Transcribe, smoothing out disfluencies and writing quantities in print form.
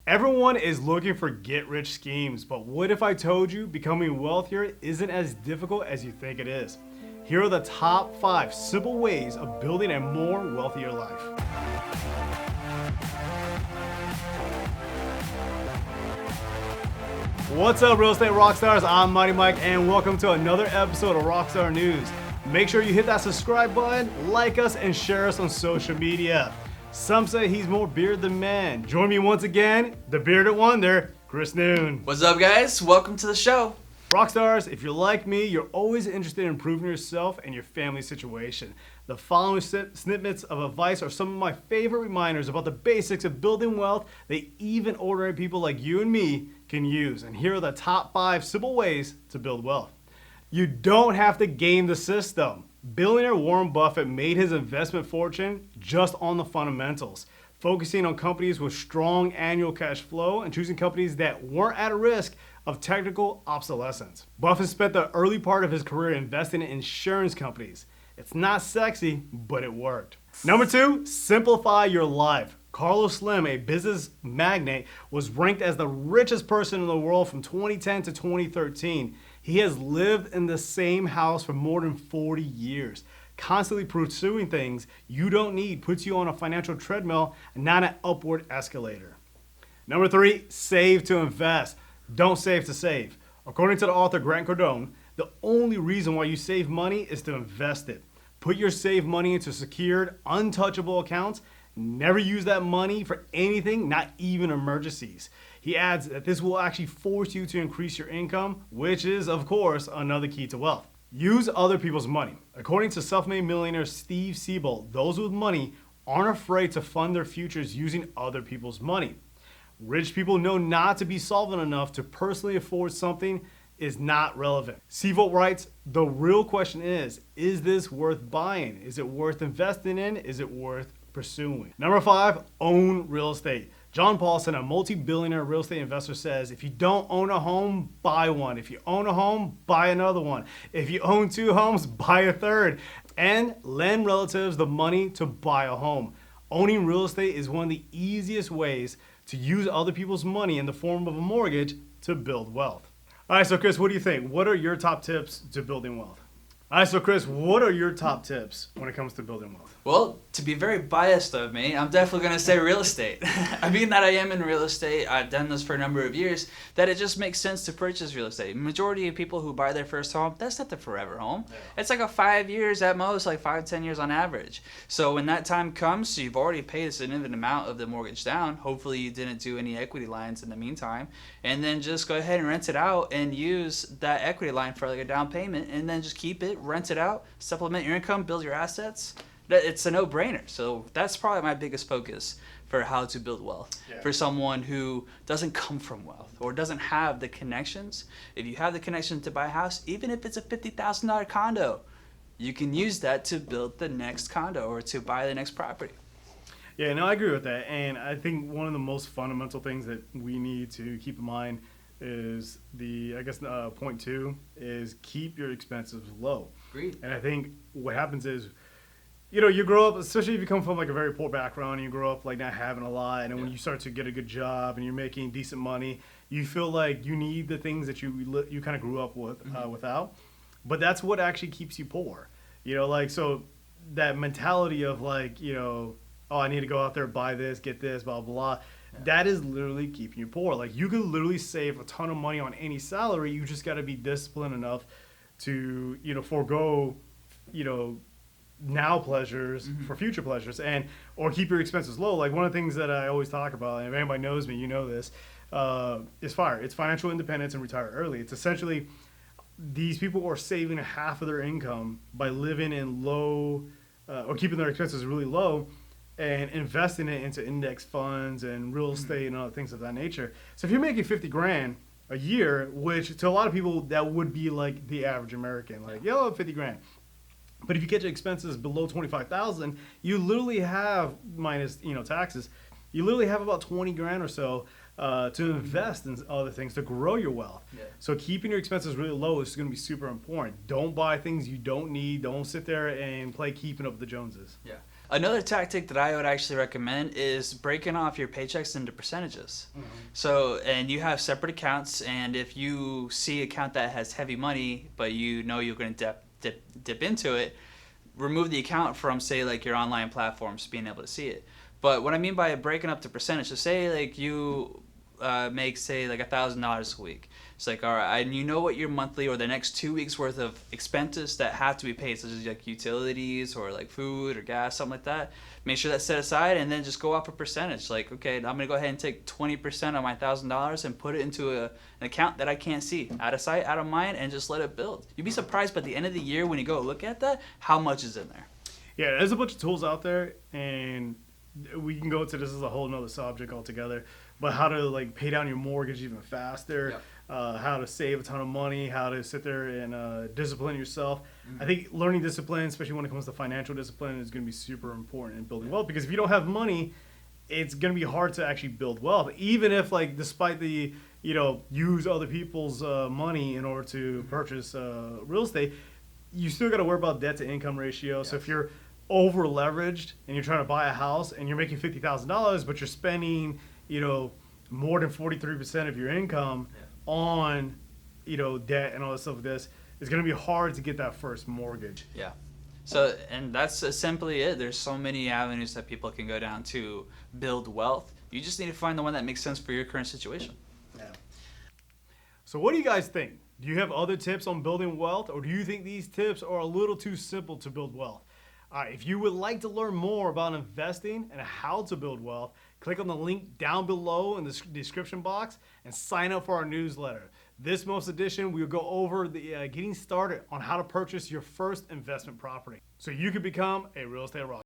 Everyone is looking for get-rich schemes, but what if I told you becoming wealthier isn't as difficult as you think it is? Here are the top 5 simple ways of building a more wealthier life. What's up, real estate rock stars? I'm Mighty Mike, and welcome to another episode of Rockstar News. Make sure you hit that subscribe button, like us, and share us on social media. Some say he's more beard than man. Join me once again, the bearded wonder, Chris Noon. What's up, guys? Welcome to the show. Rockstars, if you're like me, you're always interested in improving yourself and your family situation. The following snippets of advice are some of my favorite reminders about the basics of building wealth that even ordinary people like you and me can use. And here are the top 5 simple ways to build wealth. You don't have to game the system. Billionaire Warren Buffett made his investment fortune just on the fundamentals, focusing on companies with strong annual cash flow and choosing companies that weren't at risk of technical obsolescence. Buffett spent the early part of his career investing in insurance companies. It's not sexy, but it worked. Number 2, simplify your life. Carlos Slim, a business magnate, was ranked as the richest person in the world from 2010 to 2013. He has lived in the same house for more than 40 years. Constantly pursuing things you don't need puts you on a financial treadmill and not an upward escalator. Number 3, save to invest. Don't save to save. According to the author Grant Cardone, the only reason why you save money is to invest it. Put your saved money into secured, untouchable accounts. Never use that money for anything, not even emergencies. He adds that this will actually force you to increase your income, which is, of course, another key to wealth. Use other people's money. According to self-made millionaire Steve Siebold, those with money aren't afraid to fund their futures using other people's money. Rich people know not to be solvent enough to personally afford something is not relevant. Siebold writes, the real question is this worth buying? Is it worth investing in? Is it worth pursuing? Number 5, own real estate. John Paulson, a multi-billionaire real estate investor, says, if you don't own a home, buy one. If you own a home, buy another one. If you own 2 homes, buy a third. And lend relatives the money to buy a home. Owning real estate is one of the easiest ways to use other people's money in the form of a mortgage to build wealth. All right, so Chris, what do you think? What are your top tips to building wealth? All right, so Chris, what are your top tips when it comes to building wealth? Well, to be very biased of me, I'm definitely going to say real estate. I mean that I am in real estate, I've done this for a number of years, that it just makes sense to purchase real estate. Majority of people who buy their first home, that's not the forever home. Yeah. It's like a 5 years at most, like 5-10 years on average. So when that time comes, so you've already paid a significant amount of the mortgage down. Hopefully you didn't do any equity lines in the meantime. And then just go ahead and rent it out and use that equity line for like a down payment, and then just keep it, rent it out, supplement your income, build your assets. It's a no-brainer. So that's probably my biggest focus for how to build wealth. Yeah. For someone who doesn't come from wealth or doesn't have the connections. If you have the connection to buy a house, even if it's a $50,000 condo, you can use that to build the next condo or to buy the next property. Yeah, no, I agree with that. And I think one of the most fundamental things that we need to keep in mind is point 2 is keep your expenses low. Agreed. And I think what happens is, you grow up, especially if you come from like a very poor background and you grow up like not having a lot, and when you start to get a good job and you're making decent money, you feel like you need the things that you kind of grew up with without. But that's what actually keeps you poor. So that mentality of oh, I need to go out there, buy this, get this, blah, blah, blah. Yeah. That is literally keeping you poor. Like, you could literally save a ton of money on any salary. You just got to be disciplined enough to, forego, now pleasures for future pleasures, or keep your expenses low. Like, one of the things that I always talk about, and if anybody knows me, you know this, is FIRE. It's financial independence and retire early. It's essentially these people are saving half of their income by living in low, or keeping their expenses really low, and investing it into index funds and real estate and other things of that nature. So if you're making $50,000 a year, which to a lot of people that would be like the average American, like, yo, $50,000. But if you get your expenses below $25,000, you literally have, minus taxes, you literally have about $20,000 or so to invest in other things to grow your wealth. Yeah. So keeping your expenses really low is going to be super important. Don't buy things you don't need. Don't sit there and play keeping up with the Joneses. Yeah. Another tactic that I would actually recommend is breaking off your paychecks into percentages. So, and you have separate accounts, and if you see an account that has heavy money, but you know you're going to dip into it, remove the account from, say, like your online platforms being able to see it. But what I mean by breaking up the percentage, so say like you make, say, like $1,000 a week. It's like, all right, and you know what your monthly or the next 2 weeks worth of expenses that have to be paid, such as like utilities or like food or gas, something like that. Make sure that's set aside, and then just go off a percentage. Like, okay, I'm gonna go ahead and take 20% of my $1,000 and put it into an account that I can't see, out of sight, out of mind, and just let it build. You'd be surprised by the end of the year when you go look at that, how much is in there. Yeah, there's a bunch of tools out there, and we can go into this as a whole nother subject altogether. But how to like pay down your mortgage even faster, how to save a ton of money, how to sit there and discipline yourself. I think learning discipline, especially when it comes to financial discipline, is going to be super important in building wealth, because if you don't have money, it's going to be hard to actually build wealth. Even if, like, despite the, use other people's money in order to purchase real estate, you still got to worry about debt to income ratio. So if you're over leveraged and you're trying to buy a house and you're making $50,000, but you're spending, more than 43% of your income on, debt and all this stuff like this, it's going to be hard to get that first mortgage. Yeah. So, and that's simply it. There's so many avenues that people can go down to build wealth. You just need to find the one that makes sense for your current situation. Yeah. So what do you guys think? Do you have other tips on building wealth, or do you think these tips are a little too simple to build wealth? If you would like to learn more about investing and how to build wealth, click on the link down below in the description box and sign up for our newsletter. This month's edition, we'll go over the getting started on how to purchase your first investment property so you can become a real estate rock.